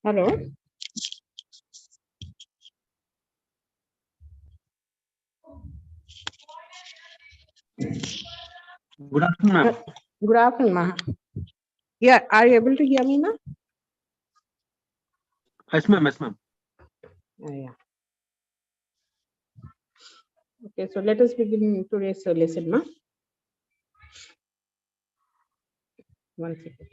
Hello. Good afternoon, ma'am. Good afternoon, ma. Yeah, are you able to hear me, ma? Yes, ma'am. Yes, ma'am. Yeah. Okay, so let us begin today's lesson, ma. One second.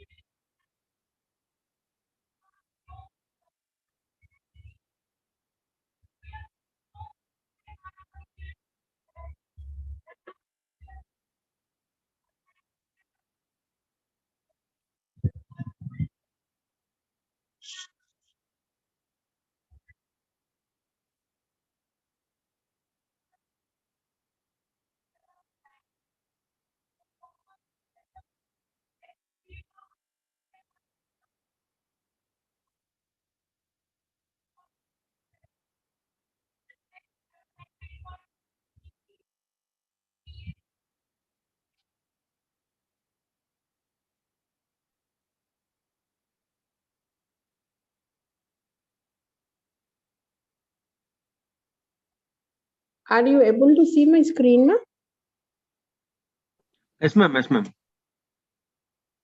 Are you able to see my screen, ma? Yes, ma'am. Yes, ma'am.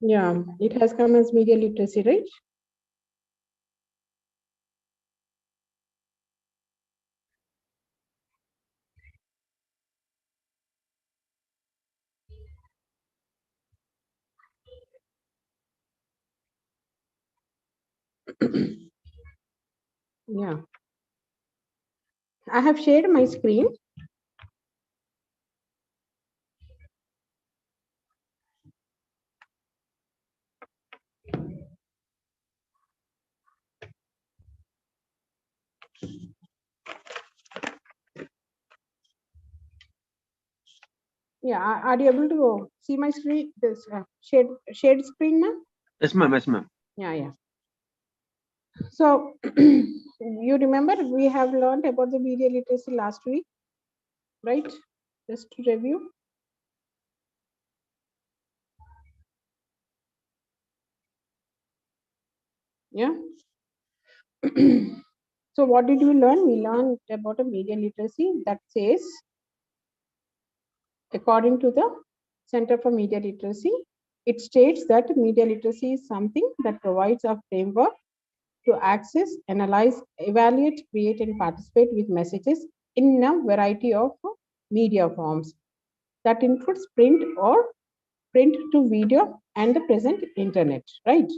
Yeah, it has come as media literacy, right? Yeah. I have shared my screen. Yeah, are you able to see my screen? This shared screen, ma? Yes, ma'am. Yes, ma'am. Yeah. So you remember we have learned about the media literacy last week, right? Just to review. Yeah. So what did we learn? We learned about a media literacy that says, according to the Center for Media Literacy, it states that media literacy is something that provides a framework to access, analyze, evaluate, create, and participate with messages in a variety of media forms that includes print or print to video and the present internet, right?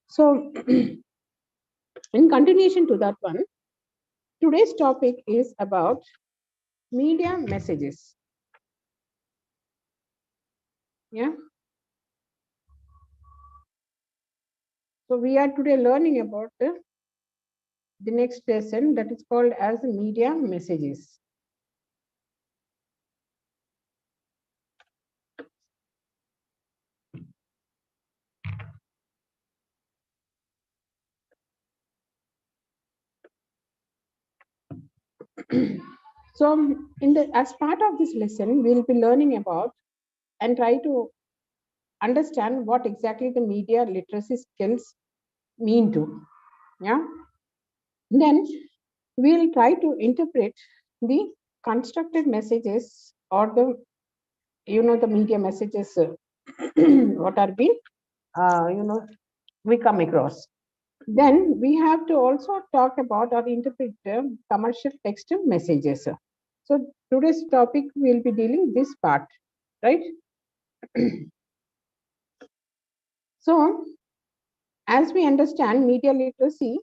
So in continuation to that one, today's topic is about media messages. Yeah. So we are today learning about the next lesson that is called as media messages. So in the as part of this lesson, we'll be learning about and try to understand what exactly the media literacy skills mean to. Yeah. Then we'll try to interpret the constructed messages or the media messages what are being we come across. Then we have to also talk about or interpret commercial text messages. So today's topic will be dealing this part, right? So as we understand, media literacy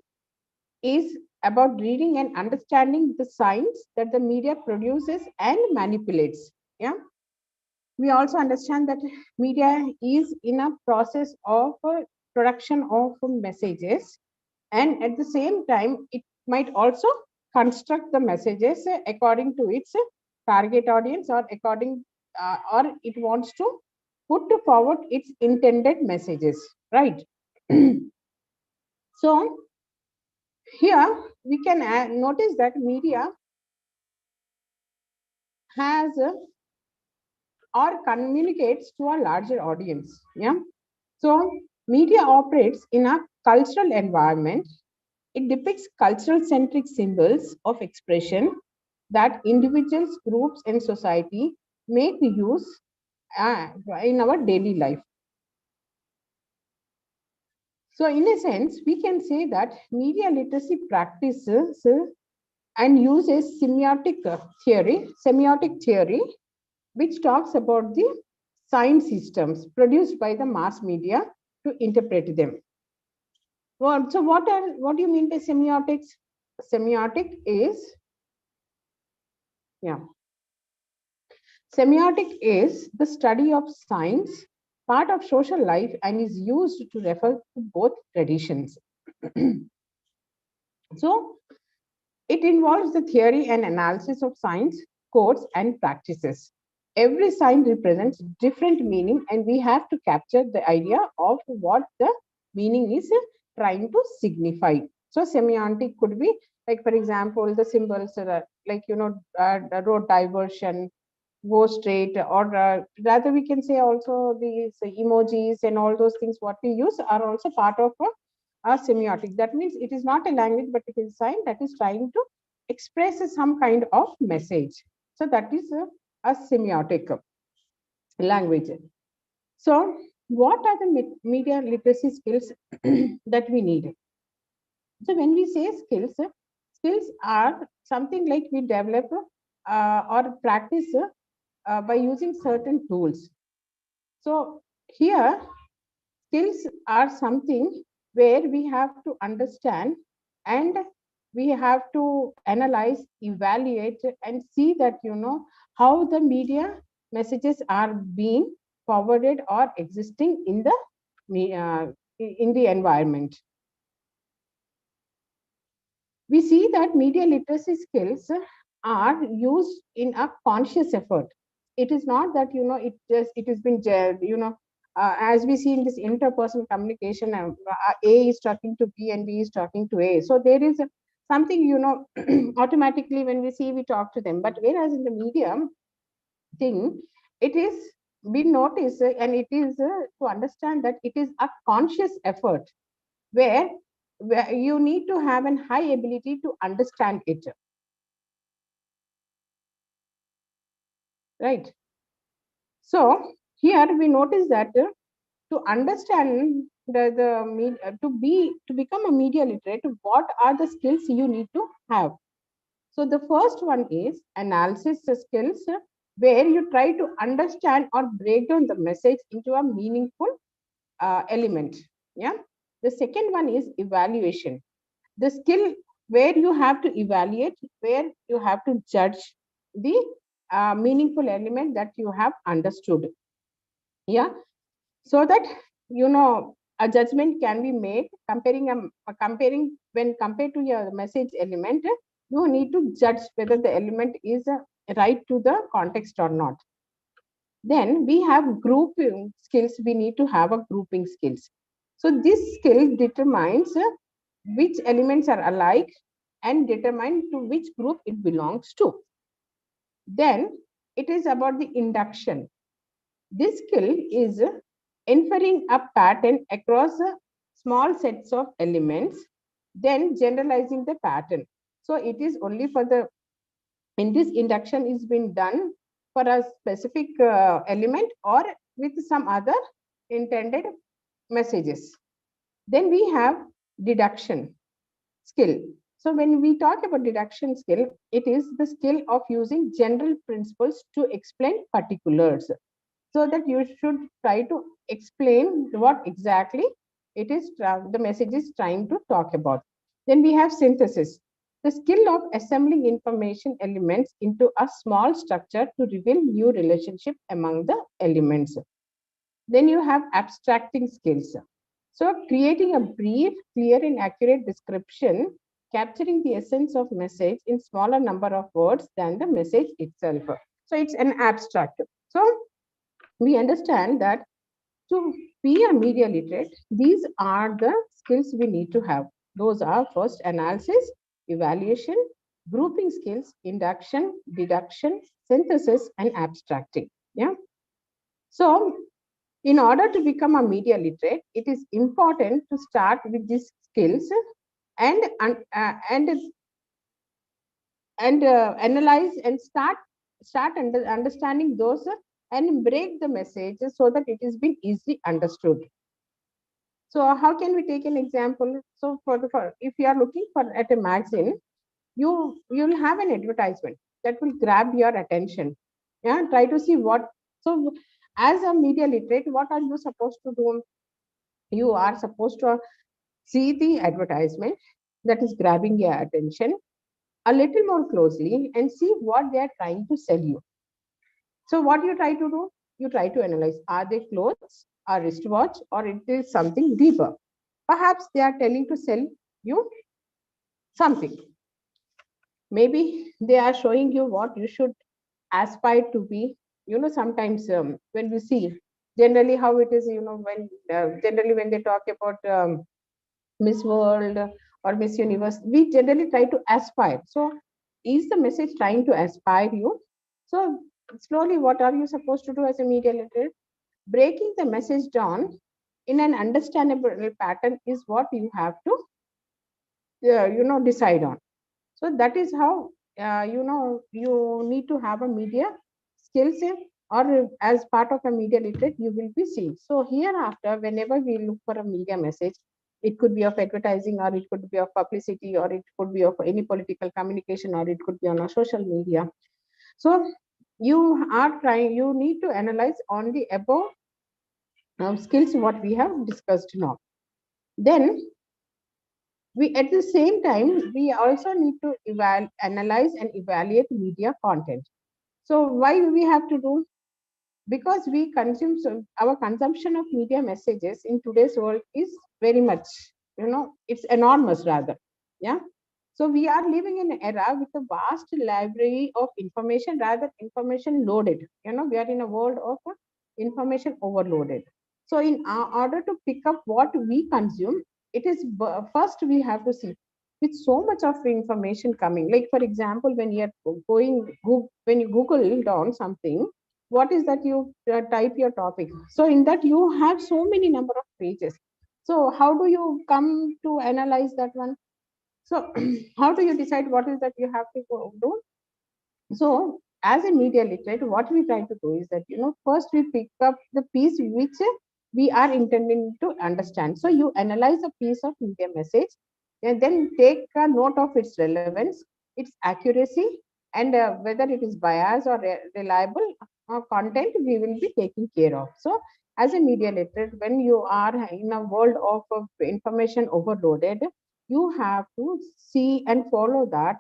is about reading and understanding the signs that the media produces and manipulates. Yeah. We also understand that media is in a process of production of messages, and at the same time it might also construct the messages according to its target audience or according or it wants to put forward its intended messages, right? So here we can notice that media has or communicates to a larger audience. Yeah. So media operates in a cultural environment. It depicts cultural centric symbols of expression that individuals, groups, and society make use in our daily life. So, in a sense, we can say that media literacy practices and uses semiotic theory, which talks about the sign systems produced by the mass media to interpret them. Well, so what do you mean by semiotics? Semiotic is, yeah, semiotic is the study of signs, part of social life, and is used to refer to both traditions. So it involves the theory and analysis of signs, codes, and practices. Every sign represents different meaning, and we have to capture the idea of what the meaning is trying to signify. So semiotic could be like, for example, the symbols like road diversion, go straight, or rather we can say also these emojis and all those things what we use are also part of a semiotic. That means it is not a language, but it is a sign that is trying to express some kind of message. So that is a semiotic language. So what are the media literacy skills that we need? So when we say skills, skills are something like we develop or practice by using certain tools. So here, skills are something where we have to understand and we have to analyze, evaluate, and see that how the media messages are being forwarded or existing in the environment. We see that media literacy skills are used in a conscious effort. It is not that it has been as we see in this interpersonal communication, A is talking to B and B is talking to A. So there is something automatically when we see we talk to them. But whereas in the medium thing, it is we notice and it is to understand that it is a conscious effort where you need to have a high ability to understand it, right? So here we notice that to understand to become a media literate, what are the skills you need to have? So the first one is analysis skills, where you try to understand or break down the message into a meaningful element. Yeah. The second one is evaluation, the skill where you have to evaluate, where you have to judge the meaningful element that you have understood. Yeah, so that a judgment can be made comparing when compared to your message element. You need to judge whether the element is right to the context or not. Then we have grouping skills. We need to have a grouping skills. So this skill determines which elements are alike and determine to which group it belongs to. Then it is about the induction. This skill is inferring a pattern across small sets of elements, then generalizing the pattern. So it is only for in this induction is been done for a specific element or with some other intended messages. Then we have deduction skill. So when we talk about deduction skill, it is the skill of using general principles to explain particulars. So that you should try to explain what exactly it is the message is trying to talk about. Then we have synthesis, the skill of assembling information elements into a small structure to reveal new relationship among the elements. Then you have abstracting skills. So creating a brief, clear and accurate description, capturing the essence of message in smaller number of words than the message itself. So it's an abstract. So we understand that to be a media literate, these are the skills we need to have. Those are first analysis, evaluation, grouping skills, induction, deduction, synthesis, and abstracting. Yeah. So In order to become a media literate, it is important to start with these skills and analyze and start understanding those and break the message so that it is being easily understood. So how can we take an example? So for if you are looking for at a magazine, you'll have an advertisement that will grab your attention. Yeah, try to see what. So as a media literate, what are you supposed to do? You are supposed to see the advertisement that is grabbing your attention a little more closely and see what they are trying to sell you. So what you try to do? You try to analyze, are they clothes, a wristwatch, or it is something deeper? Perhaps they are telling to sell you something. Maybe they are showing you what you should aspire to be. Sometimes when we see generally how it is, when generally when they talk about Miss World or Miss Universe, we generally try to aspire. So, is the message trying to aspire you? So, slowly, what are you supposed to do as a media literate? Breaking the message down in an understandable pattern is what you have to, decide on. So, that is how, you need to have a media skills or as part of a media literate, you will be seeing. So, hereafter, whenever we look for a media message, it could be of advertising or it could be of publicity or it could be of any political communication or it could be on a social media. So you need to analyze on the above skills what we have discussed now. Then we at the same time we also need to analyze and evaluate media content. So why we have to do? Because we consume, so our consumption of media messages in today's world is very much, it's enormous rather. Yeah. So we are living in an era with a vast library of information, rather information loaded. We are in a world of information overloaded. So in order to pick up what we consume, it is first we have to see with so much of information coming. Like for example, when you are when you Google down something, what is that you type your topic? So in that you have so many number of pages. So how do you come to analyze that one? So how do you decide what is that you have to do? So as a media literate, what we try to do is that, first we pick up the piece which we are intending to understand. So you analyze a piece of media message and then take a note of its relevance, its accuracy, and whether it is biased or reliable content we will be taking care of. So as a media literate, when you are in a world of information overloaded, you have to see and follow that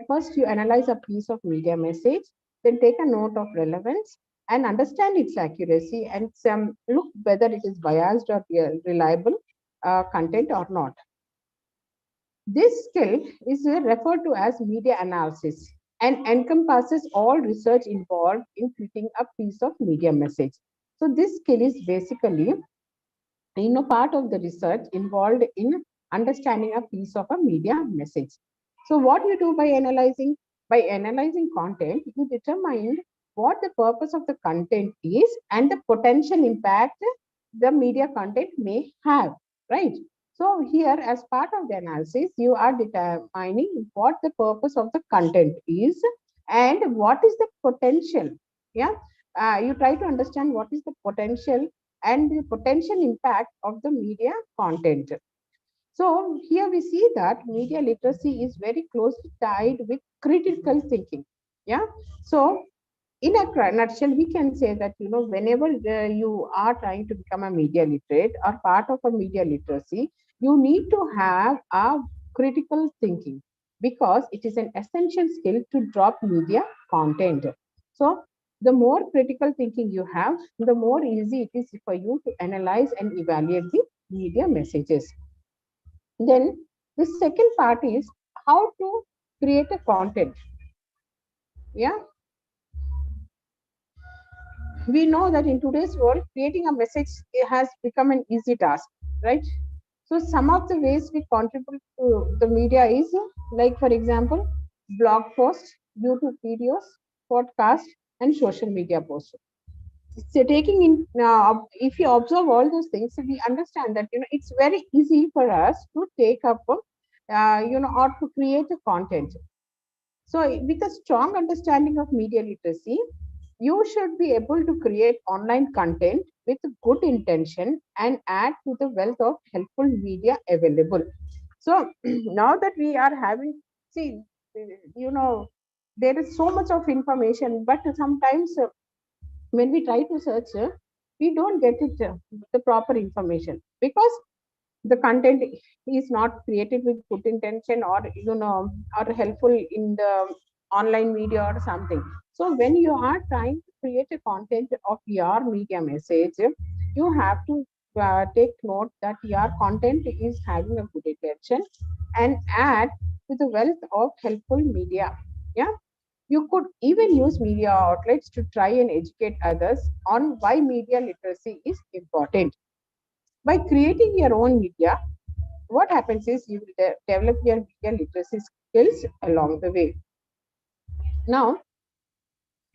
first you analyze a piece of media message, then take a note of relevance and understand its accuracy and look whether it is biased or reliable content or not. This skill is referred to as media analysis and encompasses all research involved in fitting a piece of media message. So this skill is basically, part of the research involved in understanding a piece of a media message. So what you do by analyzing? By analyzing content, you determine what the purpose of the content is and the potential impact the media content may have, right? So here, as part of the analysis, you are determining what the purpose of the content is and what is the potential. Yeah, you try to understand what is the potential and the potential impact of the media content. So here we see that media literacy is very closely tied with critical thinking. Yeah. So in a nutshell, we can say that, whenever you are trying to become a media literate or part of a media literacy, you need to have a critical thinking because it is an essential skill to drop media content. So the more critical thinking you have, the more easy it is for you to analyze and evaluate the media messages. Then the second part is how to create a content. Yeah, we know that in today's world, creating a message has become an easy task, right? So some of the ways we contribute to the media is like, for example, blog posts, YouTube videos, podcast, and social media posts. So taking in, if you observe all those things, we understand that it's very easy for us to take up, or to create a content. So with a strong understanding of media literacy, you should be able to create online content with good intention and add to the wealth of helpful media available. So now that we are having, see, there is so much of information, but sometimes when we try to search, we don't get it, the proper information, because the content is not created with good intention, or or helpful in the online media or something. So when you are trying to create a content of your media message, you have to take note that your content is having a good intention and add to the wealth of helpful media. Yeah, you could even use media outlets to try and educate others on why media literacy is important. By creating your own media, what happens is you will develop your media literacy skills along the way. Now,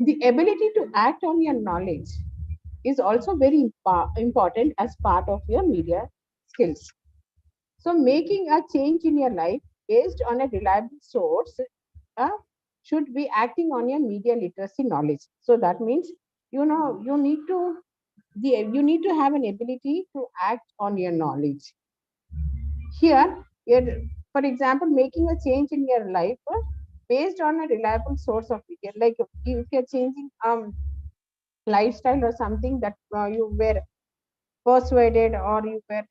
the ability to act on your knowledge is also very important as part of your media skills. So, making a change in your life based on a reliable source uh, should be acting on your media literacy knowledge. So that means you need to you need to have an ability to act on your knowledge. Here, for example, making a change in your life based on a reliable source of media, like if you're changing lifestyle or something that you were persuaded, or you were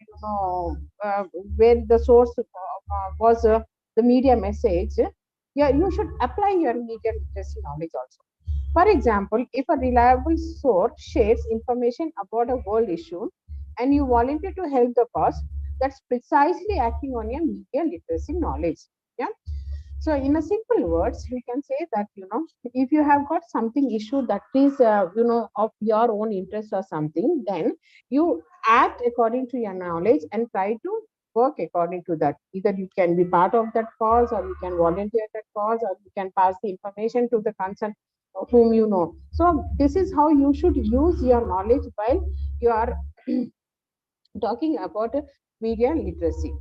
where the source was the media message, yeah, you should apply your media literacy knowledge also. For example, if a reliable source shares information about a world issue and you volunteer to help the cause, that's precisely acting on your media literacy knowledge. Yeah. So, in a simple words, we can say that if you have got something issue that is of your own interest or something, then you act according to your knowledge and try to work according to that. Either you can be part of that cause, or you can volunteer that cause, or you can pass the information to the concern whom you know. So, this is how you should use your knowledge while you are talking about media literacy.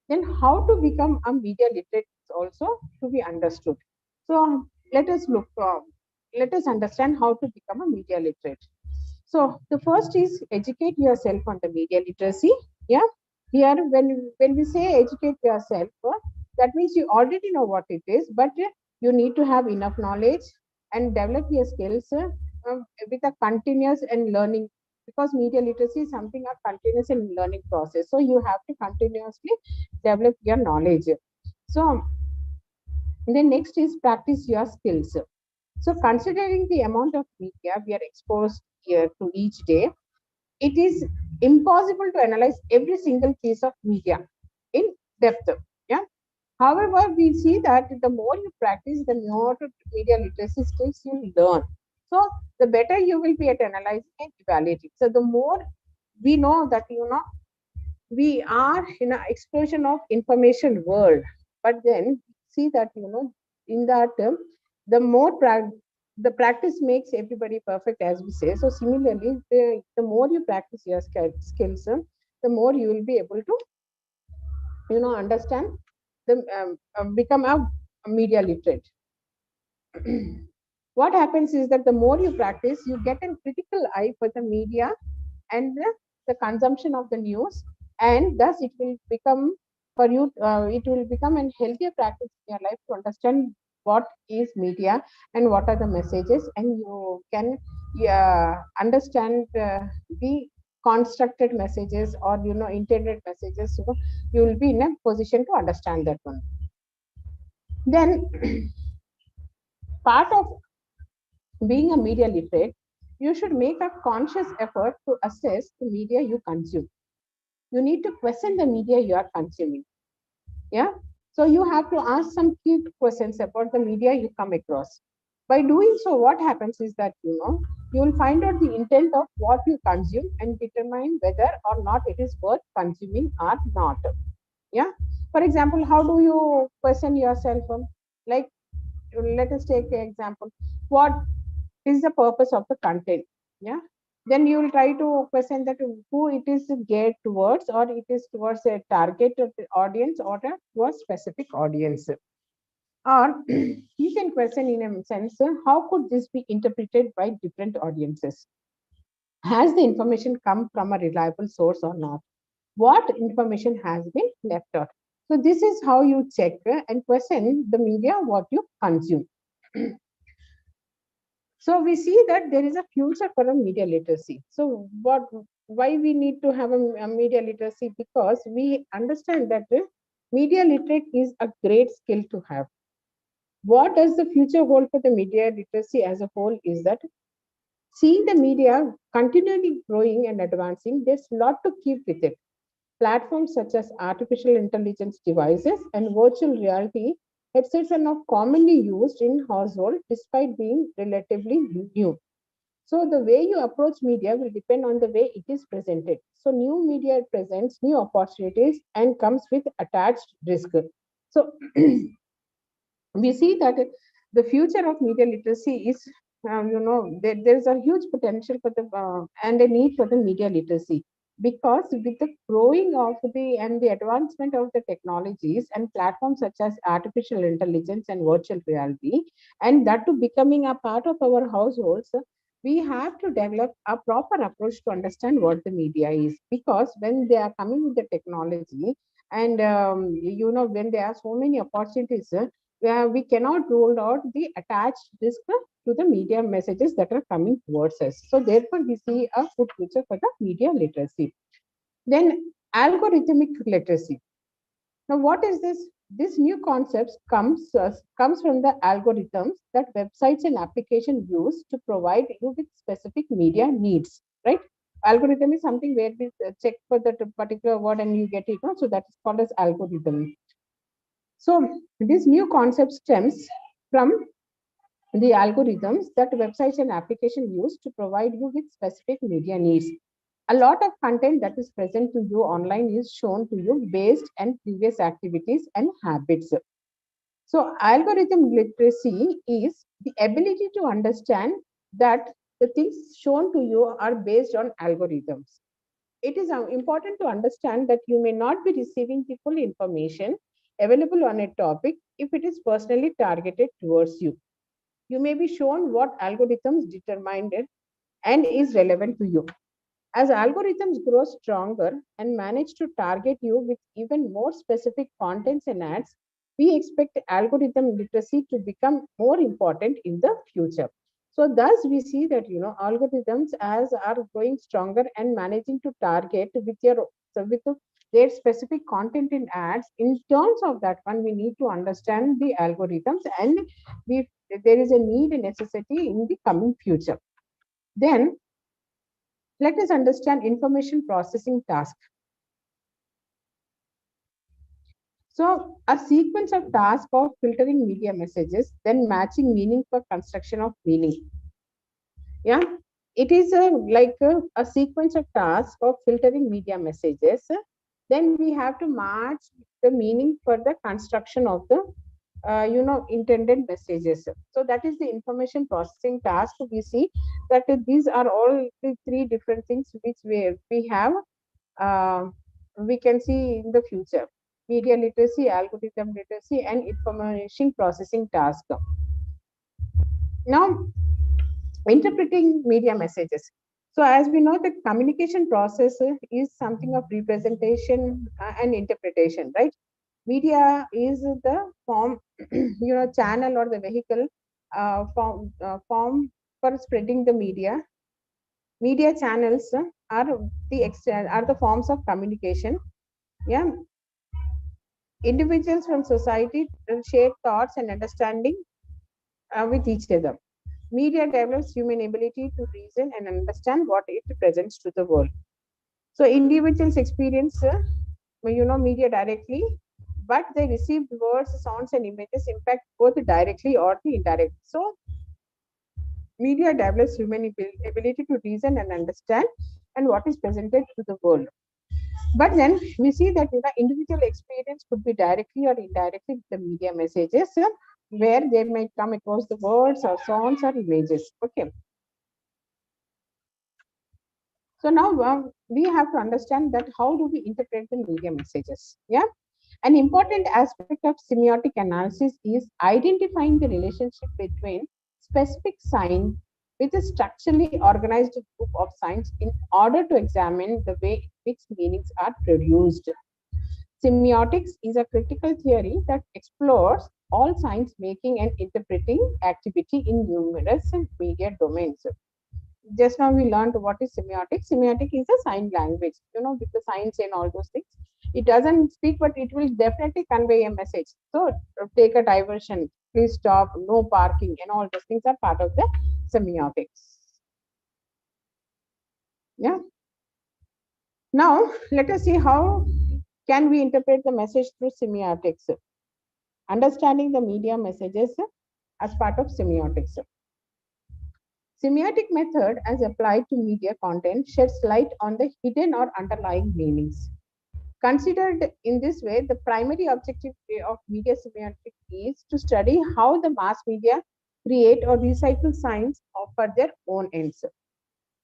Then how to become a media literate is also to be understood. So let us let us understand how to become a media literate. So the first is educate yourself on the media literacy. Yeah, here when we say educate yourself, that means you already know what it is, but you need to have enough knowledge and develop your skills with a continuous and learning, because media literacy is something a continuous and learning process. So you have to continuously develop your knowledge. So then next is practice your skills. So considering the amount of media we are exposed here to each day, it is impossible to analyze every single piece of media in depth. Yeah. However, we see that the more you practice, the more media literacy skills you learn. So the better you will be at analyzing and evaluating. So the more we know that we are in an explosion of information world, but then see that in that the more the practice makes everybody perfect, as we say. So similarly, the more you practice your skills, the more you will be able to understand the become a media literate. What happens is that the more you practice, you get a critical eye for the media and the consumption of the news, and thus it will become for you, it will become a healthier practice in your life to understand what is media and what are the messages, and you can understand the constructed messages, or intended messages. So you will be in a position to understand that one. Then part of being a media literate, you should make a conscious effort to assess the media you consume. You need to question the media you are consuming. Yeah. So you have to ask some key questions about the media you come across. By doing so, what happens is that you will find out the intent of what you consume and determine whether or not it is worth consuming or not. Yeah. For example, how do you question yourself? Like, let us take an example. What is the purpose of the content? Yeah. Then you will try to question that who it is geared towards, or it is towards a targeted audience or a specific audience. Or you can question in a sense, how could this be interpreted by different audiences? Has the information come from a reliable source or not? What information has been left out? So this is how you check and question the media what you consume. So we see that there is a future for a media literacy. So why we need to have a media literacy? Because we understand that media literate is a great skill to have. What does the future hold for the media literacy as a whole is that seeing the media continually growing and advancing, there's a lot to keep with it. Platforms such as artificial intelligence devices and virtual reality headsets are now commonly used in households despite being relatively new. So the way you approach media will depend on the way it is presented. So new media presents new opportunities and comes with attached risk. So we see that the future of media literacy is, there's a huge potential for the and a need for the media literacy, because with the growing of the and the advancement of the technologies and platforms such as artificial intelligence and virtual reality, and that to becoming a part of our households, we have to develop a proper approach to understand what the media is, because when they are coming with the technology, and when there are so many opportunities, where we cannot rule out the attached risk to the media messages that are coming towards us. So therefore, we see a good future for the media literacy. Then algorithmic literacy. Now, what is this? This new concept comes from the algorithms that websites and applications use to provide you with specific media needs, right? Algorithm is something where we check for that particular word and you get it. No? So that is called as algorithm. So this new concept stems from the algorithms that websites and applications use to provide you with specific media needs. A lot of content that is present to you online is shown to you based on previous activities and habits. So algorithm literacy is the ability to understand that the things shown to you are based on algorithms. It is important to understand that you may not be receiving the full information available on a topic if it is personally targeted towards you. You may be shown what algorithms determined it and is relevant to you. As algorithms grow stronger and manage to target you with even more specific contents and ads, we expect algorithm literacy to become more important in the future. So thus we see that algorithms as are growing stronger and managing to target with their specific content in ads. In terms of that one, we need to understand the algorithms, and we, there is a need and necessity in the coming future. Then let us understand information processing task. So a sequence of tasks of filtering media messages, then matching meaning for construction of meaning. Yeah, it is a sequence of tasks of filtering media messages. Then we have to match the meaning for the construction of the intended messages. So that is the information processing task. We see that these are all the three different things which we have, uh, we can see in the future: media literacy, algorithm literacy, and information processing task. Now, interpreting media messages. So as we know, the communication process is something of representation and interpretation, right? Media is the form, channel or the vehicle, form for spreading the media. Media channels are the forms of communication. Yeah, individuals from society share thoughts and understanding with each other. Media develops human ability to reason and understand what it presents to the world. So individuals experience, media directly, but they receive words, sounds, and images impact both directly or the indirect. So media develops human ability to reason and understand and what is presented to the world. But then we see that individual experience could be directly or indirectly with the media messages, where they might come across the words or sounds or images. Okay. So now we have to understand that how do we interpret the media messages? Yeah. An important aspect of semiotic analysis is identifying the relationship between specific sign with a structurally organized group of signs in order to examine the way in which meanings are produced. Semiotics is a critical theory that explores all signs making and interpreting activity in numerous media domains. Just now we learned what is semiotic. Semiotic is a sign language, with the signs and all those things. It doesn't speak, but it will definitely convey a message. So take a diversion, please stop, no parking, and all those things are part of the semiotics. Yeah. Now let us see how can we interpret the message through semiotics. Understanding the media messages as part of semiotics. Semiotic method as applied to media content sheds light on the hidden or underlying meanings. Considered in this way, the primary objective of media semiotics is to study how the mass media create or recycle signs for their own ends.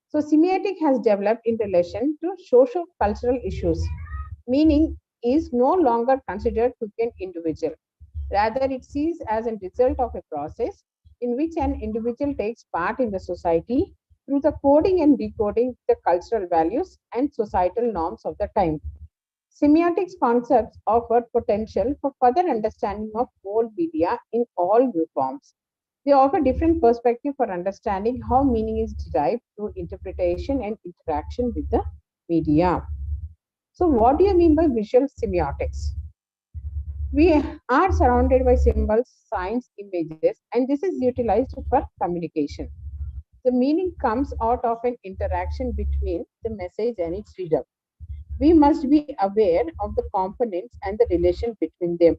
So, semiotic has developed in relation to social cultural issues. Meaning is no longer considered to be an individual. Rather, it sees as a result of a process in which an individual takes part in the society through the coding and decoding the cultural values and societal norms of the time. Semiotics concepts offer potential for further understanding of whole media in all new forms. They offer different perspective for understanding how meaning is derived through interpretation and interaction with the media. So, what do you mean by visual semiotics? We are surrounded by symbols, signs, images, and this is utilized for communication. The meaning comes out of an interaction between the message and its reader. We must be aware of the components and the relation between them.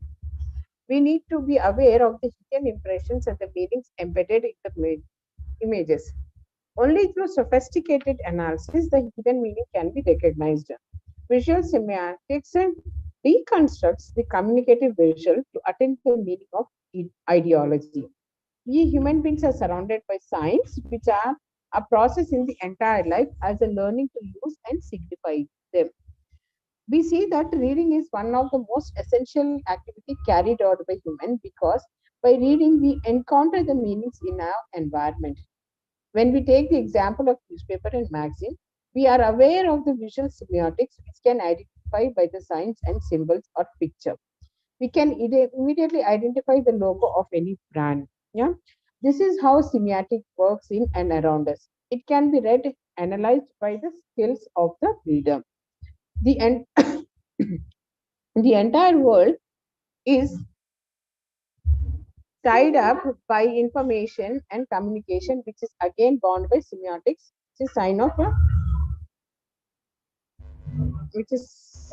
We need to be aware of the hidden impressions and the meanings embedded in the images. Only through sophisticated analysis the hidden meaning can be recognized. Visual semantics deconstructs the communicative visual to attain the meaning of ideology. We human beings are surrounded by signs, which are a process in the entire life as a learning to use and signify them. We see that reading is one of the most essential activity carried out by human because by reading we encounter the meanings in our environment. When we take the example of newspaper and magazine, we are aware of the visual semiotics which can identify by the signs and symbols or picture. We can immediately identify the logo of any brand. Yeah, this is how semiotic works in and around us. It can be read, analyzed by the skills of the reader. The en- the entire world is tied up by information and communication, which is again bound by semiotics, which is sign of which is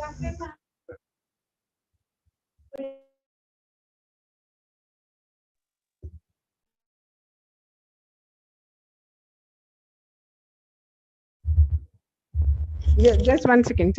yeah, just one second.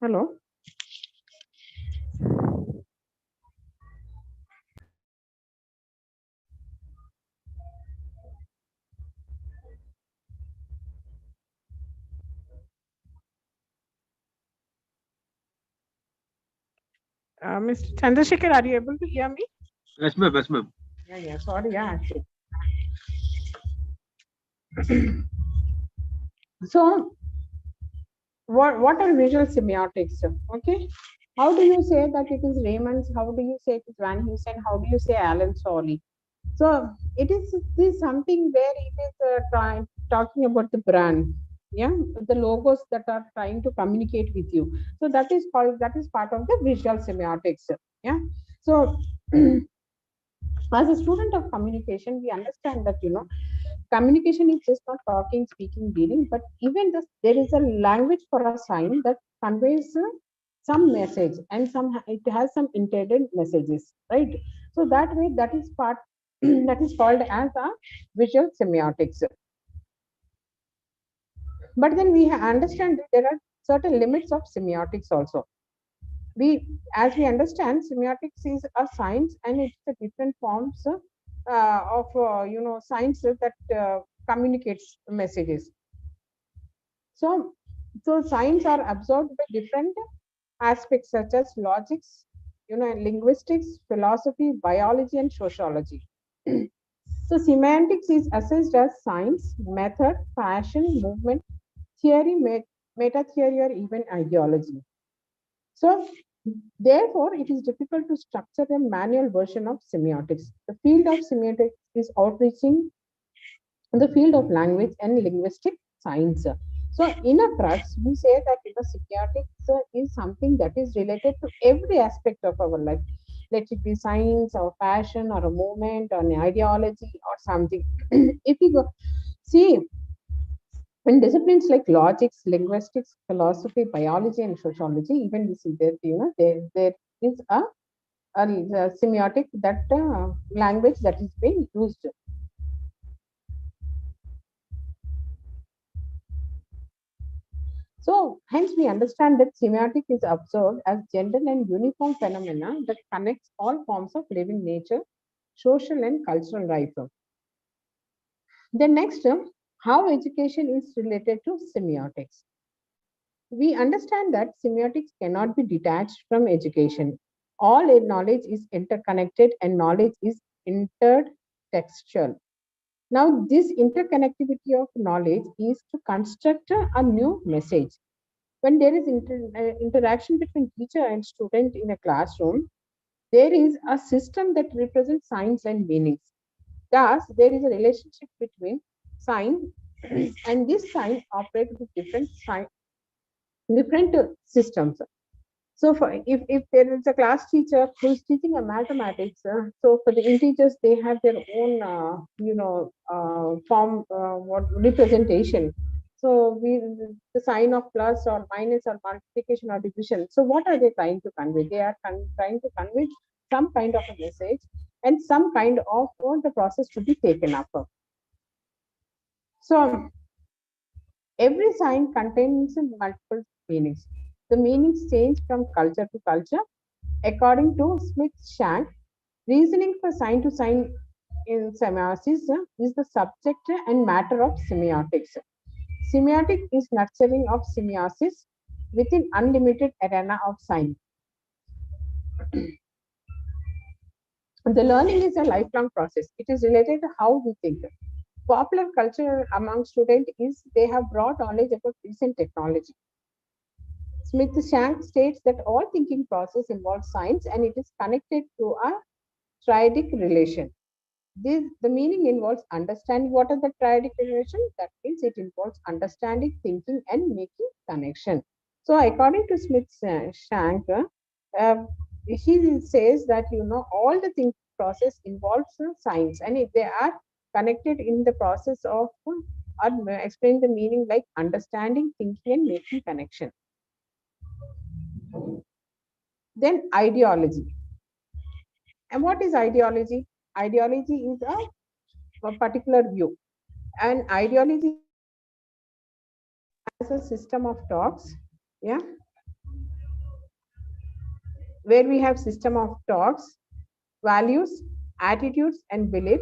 Hello. Mr. Chandrasekhar, are you able to hear me? Yes, ma'am. Yes, ma'am. Yeah. Sorry, yeah. Actually. So, what are visual semiotics? Okay. How do you say that it is Raymond's? How do you say it is Van Heusen? How do you say Alan Solly? So it is this something where it is talking about the brand, yeah, the logos that are trying to communicate with you. So that is part of the visual semiotics, yeah. So as a student of communication, we understand that communication is just not talking, speaking, reading, but even this, there is a language for a sign that conveys some message and it has some intended messages, right? So that way, that is part that is called as a visual semiotics. But then we understand that there are certain limits of semiotics also. We, as we understand, semiotics is a science and it's a different forms of science that communicates messages. So, so signs are absorbed by different aspects such as logics, linguistics, philosophy, biology, and sociology. So semantics is assessed as science, method, fashion, movement, theory, meta theory, or even ideology. So therefore, it is difficult to structure a manual version of semiotics. The field of semiotics is outreaching in the field of language and linguistic science. So, in a crux, we say that semiotics is something that is related to every aspect of our life. Let it be science or fashion or a movement or an ideology or something. If you go see in disciplines like logics, linguistics, philosophy, biology, and sociology, even we see that there is a semiotic that language that is being used. So, hence we understand that semiotic is observed as general and uniform phenomena that connects all forms of living nature, social and cultural life. The next, how education is related to semiotics. We understand that semiotics cannot be detached from education. All knowledge is interconnected and knowledge is intertextual. Now, this interconnectivity of knowledge is to construct a new message. When there is interaction between teacher and student in a classroom, there is a system that represents signs and meanings. Thus, there is a relationship between sign and this sign operates with different systems. So, if there is a class teacher who is teaching a mathematics, so for the integers they have their own, form, what representation. So the sign of plus or minus or multiplication or division. So what are they trying to convey? They are trying to convey some kind of a message and some kind of the process to be taken up. So every sign contains multiple meanings. The meanings change from culture to culture. According to Smith-Shank, reasoning for sign to sign in semiosis is the subject and matter of semiotics. Semiotic is nurturing of semiosis within unlimited arena of sign. The learning is a lifelong process. It is related to how we think. Popular culture among students is they have broad knowledge about recent technology. Smith-Shank states that all thinking process involves science and it is connected to a triadic relation. The meaning involves understanding what is the triadic relation. That means it involves understanding, thinking, and making connection. So, according to Smith-Shank, he says that all the thinking process involves science, and if they are connected in the process of explain the meaning like understanding, thinking, and making connection. Then ideology. And what is ideology? Ideology is a particular view. And ideology as a system of talks, yeah, where we have system of talks, values, attitudes, and belief,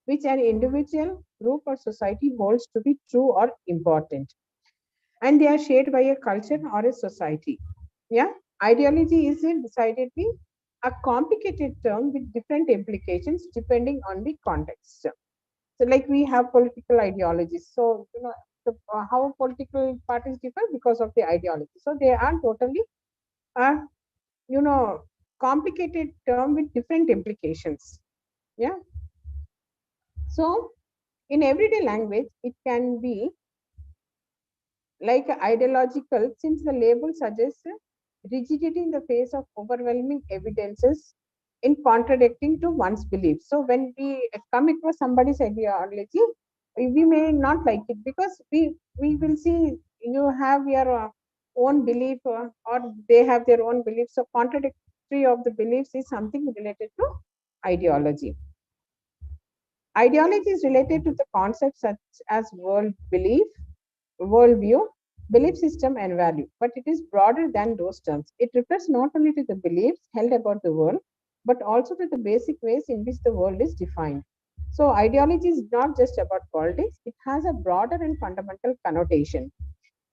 which an individual, group, or society holds to be true or important. And they are shaped by a culture or a society. Yeah, ideology is decidedly a complicated term with different implications depending on the context. So, like we have political ideologies. So, how political parties differ because of the ideology. So, they are totally a you know complicated term with different implications. Yeah. So, in everyday language, it can be like ideological, since the label suggests rigidity in the face of overwhelming evidences in contradicting to one's beliefs. So when we come across somebody's ideology, we may not like it because we will see you have your own belief, or they have their own beliefs. So contradictory of the beliefs is something related to ideology. Ideology is related to the concepts such as worldview, belief system, and value, but it is broader than those terms. It refers not only to the beliefs held about the world, but also to the basic ways in which the world is defined. So, ideology is not just about politics, it has a broader and fundamental connotation.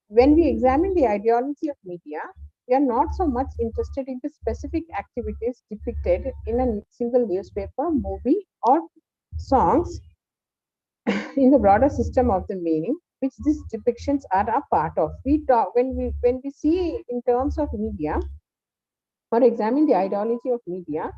When we examine the ideology of media, we are not so much interested in the specific activities depicted in a single newspaper, movie, or songs in the broader system of the meaning which these depictions are a part of. We talk when we see in terms of media or examine the ideology of media,